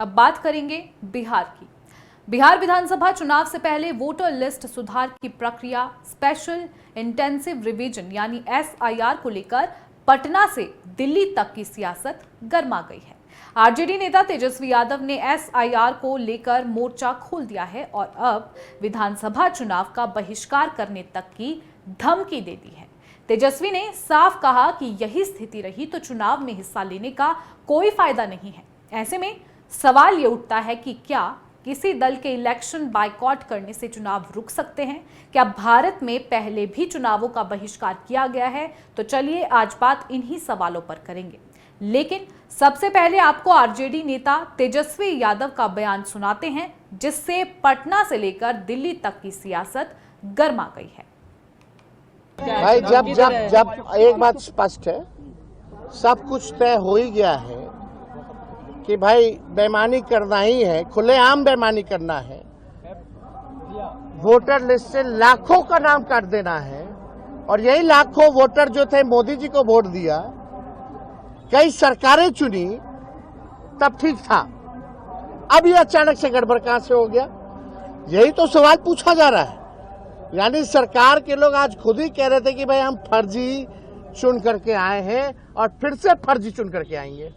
अब बात करेंगे बिहार की। बिहार विधानसभा चुनाव से पहले वोटर लिस्ट सुधार की प्रक्रिया स्पेशल इंटेंसिव रिवीजन यानी SIR को लेकर पटना से दिल्ली तक की सियासत गर्मा गई है। आरजेडी नेता तेजस्वी यादव ने SIR को लेकर मोर्चा खोल दिया है और अब विधानसभा चुनाव का बहिष्कार करने तक की धमकी दे दी है। तेजस्वी ने साफ कहा कि यही स्थिति रही तो चुनाव में हिस्सा लेने का कोई फायदा नहीं है। ऐसे में सवाल ये उठता है कि क्या किसी दल के इलेक्शन बायकॉट करने से चुनाव रुक सकते हैं? क्या भारत में पहले भी चुनावों का बहिष्कार किया गया है? तो चलिए आज बात इन्हीं सवालों पर करेंगे। लेकिन सबसे पहले आपको आरजेडी नेता तेजस्वी यादव का बयान सुनाते हैं, जिससे पटना से लेकर दिल्ली तक की सियासत गर्मा गई है। भाई जब जब जब एक बात स्पष्ट है, सब कुछ तय हो ही गया है कि भाई बेईमानी करना ही है, खुलेआम बेईमानी करना है, वोटर लिस्ट से लाखों का नाम काट देना है और यही लाखों वोटर जो थे मोदी जी को वोट दिया, कई सरकारें चुनी, तब ठीक था। अब ये अचानक से गड़बड़ कहां से हो गया, यही तो सवाल पूछा जा रहा है। यानी सरकार के लोग आज खुद ही कह रहे थे कि भाई हम फर्जी चुन करके आए हैं और फिर से फर्जी चुन करके आएंगे।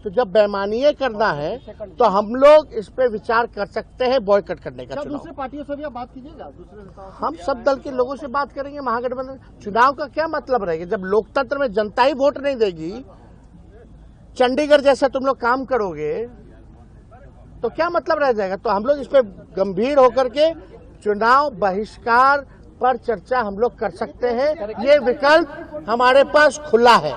तो जब बेईमानी करना है तो हम लोग इस पे विचार कर सकते हैं बॉयकॉट करने का। चुनाव दूसरे पार्टियों से भी आप बात कीजिएगा, दूसरे नेताओं से। हम सब दल के लोगों से बात करेंगे। महागठबंधन चुनाव का क्या मतलब रहेगा जब लोकतंत्र में जनता ही वोट नहीं देगी? चंडीगढ़ जैसा तुम लोग काम करोगे तो क्या मतलब रह जाएगा? तो हम लोग इस पे गंभीर होकर के चुनाव बहिष्कार पर चर्चा हम लोग कर सकते हैं। ये विकल्प हमारे पास खुला है।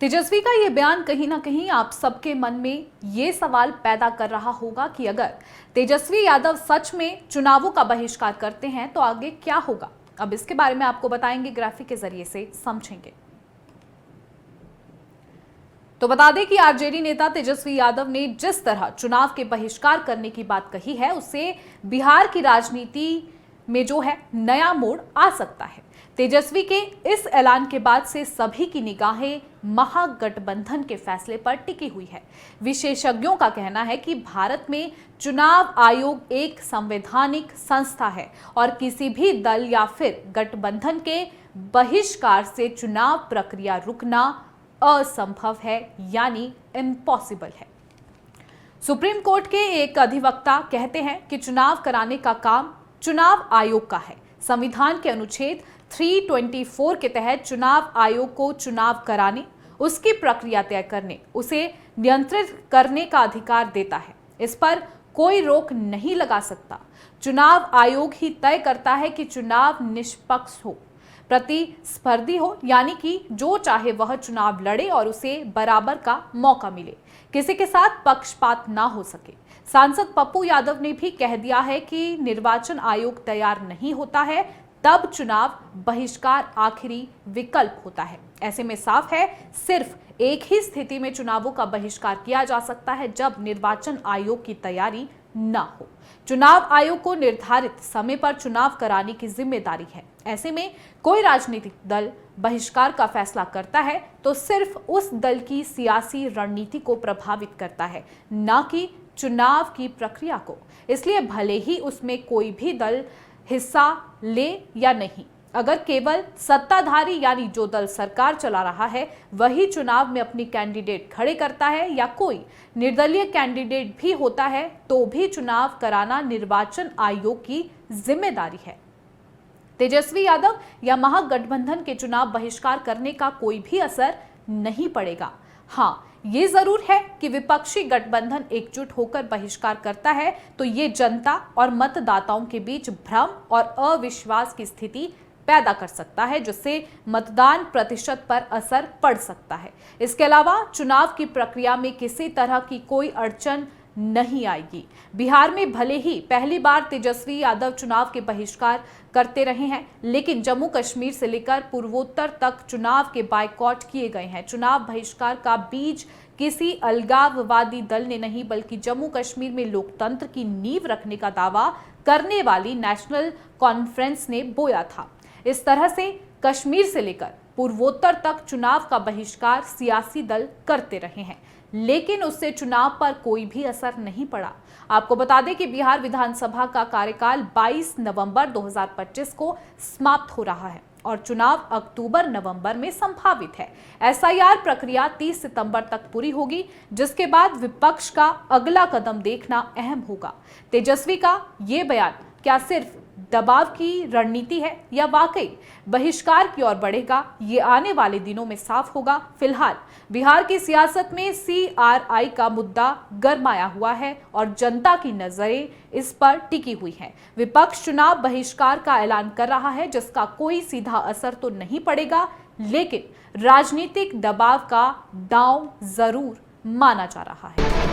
तेजस्वी का ये बयान कहीं ना कहीं आप सबके मन में ये सवाल पैदा कर रहा होगा कि अगर तेजस्वी यादव सच में चुनावों का बहिष्कार करते हैं तो आगे क्या होगा। अब इसके बारे में आपको बताएंगे, ग्राफिक के जरिए से समझेंगे। तो बता दें कि आरजेडी नेता तेजस्वी यादव ने जिस तरह चुनाव के बहिष्कार करने की बात कही है, उससे बिहार की राजनीति में जो है नया मोड़ आ सकता है। तेजस्वी के इस ऐलान के बाद से सभी की निगाहें महागठबंधन के फैसले पर टिकी हुई है। विशेषज्ञों का कहना है कि भारत में चुनाव आयोग एक संवैधानिक संस्था है और किसी भी दल या फिर गठबंधन के बहिष्कार से चुनाव प्रक्रिया रुकना असंभव है, यानी इम्पॉसिबल है। सुप्रीम कोर्ट के एक अधिवक्ता कहते हैं कि चुनाव कराने का काम चुनाव आयोग का है। संविधान के अनुच्छेद 324 के तहत चुनाव आयोग को चुनाव कराने, उसकी प्रक्रिया तय करने, उसे नियंत्रित करने का अधिकार देता है। इस पर कोई रोक नहीं लगा सकता। चुनाव आयोग ही तय करता है कि चुनाव निष्पक्ष हो, प्रतिस्पर्धी हो, यानी कि जो चाहे वह चुनाव लड़े और उसे बराबर का मौका मिले, किसी के साथ पक्षपात ना हो सके। सांसद पप्पू यादव ने भी कह दिया है कि निर्वाचन आयोग तैयार नहीं होता है तब चुनाव बहिष्कार आखिरी विकल्प होता है। ऐसे में साफ है, सिर्फ एक ही स्थिति में चुनावों का बहिष्कार किया जा सकता है, जब निर्वाचन आयोग की तैयारी न हो। चुनाव आयोग को निर्धारित समय पर चुनाव कराने की जिम्मेदारी है। ऐसे में कोई राजनीतिक दल बहिष्कार का फैसला करता है तो सिर्फ उस दल की सियासी रणनीति को प्रभावित करता है, न कि चुनाव की प्रक्रिया को। इसलिए भले ही उसमें कोई भी दल हिस्सा ले या नहीं, अगर केवल सत्ताधारी यानी जो दल सरकार चला रहा है वही चुनाव में अपनी कैंडिडेट खड़े करता है या कोई निर्दलीय कैंडिडेट भी होता है तो भी चुनाव कराना निर्वाचन आयोग की जिम्मेदारी है। तेजस्वी यादव या महागठबंधन के चुनाव बहिष्कार करने का कोई भी असर नहीं पड़ेगा। हाँ, ये जरूर है कि विपक्षी गठबंधन एकजुट होकर बहिष्कार करता है तो ये जनता और मतदाताओं के बीच भ्रम और अविश्वास की स्थिति पैदा कर सकता है, जिससे मतदान प्रतिशत पर असर पड़ सकता है। इसके अलावा चुनाव की प्रक्रिया में किसी तरह की कोई अड़चन नहीं आएगी। बिहार में भले ही पहली बार तेजस्वी यादव चुनाव के बहिष्कार करते रहे हैं, लेकिन जम्मू कश्मीर से लेकर पूर्वोत्तर तक चुनाव के बायकॉट किए गए हैं। चुनाव बहिष्कार का बीज किसी अलगाववादी दल ने नहीं, बल्कि जम्मू कश्मीर में लोकतंत्र की नींव रखने का दावा करने वाली नेशनल कॉन्फ्रेंस ने बोया था। इस तरह से कश्मीर से लेकर पूर्वोत्तर तक चुनाव का बहिष्कार सियासी दल करते रहे हैं, लेकिन उससे चुनाव पर कोई भी असर नहीं पड़ा। आपको बता दें कि बिहार विधानसभा का कार्यकाल 22 नवंबर 2025 को समाप्त हो रहा है और चुनाव अक्टूबर-नवंबर में संभावित है। एसआईआर प्रक्रिया 30 सितंबर तक पूरी होगी, जिसके बाद विपक्ष का अगला कदम देखना अहम होगा। तेजस्वी का ये बयान क्या सिर्फ दबाव की रणनीति है या वाकई बहिष्कार की ओर बढ़ेगा, ये आने वाले दिनों में साफ होगा। फिलहाल बिहार की सियासत में सीआरआई का मुद्दा गरमाया हुआ है और जनता की नजरें इस पर टिकी हुई हैं। विपक्ष चुनाव बहिष्कार का ऐलान कर रहा है, जिसका कोई सीधा असर तो नहीं पड़ेगा, लेकिन राजनीतिक दबाव का दांव जरूर माना जा रहा है।